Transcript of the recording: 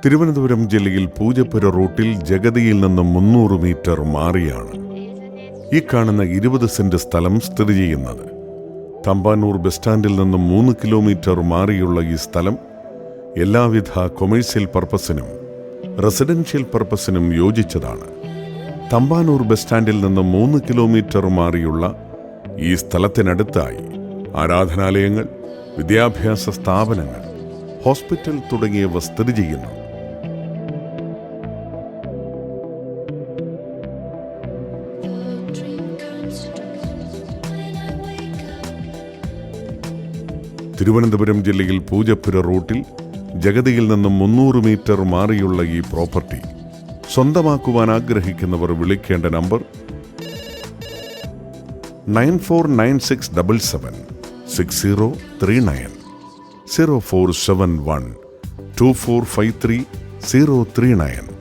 തിരുവനന്തപുരം ജില്ലയിൽ പൂജപ്പുര റൂട്ടിൽ ജഗതിയിൽ നിന്ന് 300 മീറ്റർ മാറിയാണ് ഈ കാണുന്ന 20 സെന്റ് സ്ഥലം സ്ഥിതി ചെയ്യുന്നത്. തമ്പാനൂർ ബസ് സ്റ്റാൻഡിൽ നിന്ന് 3 കിലോമീറ്റർ മാറിയുള്ള ഈ സ്ഥലം എല്ലാവിധ കൊമേഴ്സ്യൽ പർപ്പസിനും റെസിഡൻഷ്യൽ പർപ്പസിനും യോജിച്ചതാണ്. തമ്പാനൂർ ബസ് സ്റ്റാൻഡിൽ നിന്ന് 3 കിലോമീറ്റർ മാറിയുള്ള ഈ സ്ഥലത്തിനടുത്തായി ആരാധനാലയങ്ങൾ, വിദ്യാഭ്യാസ സ്ഥാപനങ്ങൾ, ഹോസ്പിറ്റൽ തുടങ്ങിയവ സ്ഥിതി ചെയ്യുന്നു. തിരുവനന്തപുരം ജില്ലയിൽ പൂജപ്പുര റൂട്ടിൽ ജഗതിയിൽ നിന്നും 300 മീറ്റർ മാറിയുള്ള ഈ പ്രോപ്പർട്ടി സ്വന്തമാക്കുവാൻ ആഗ്രഹിക്കുന്നവർ വിളിക്കേണ്ട നമ്പർ 9496776039 0471 2453 039.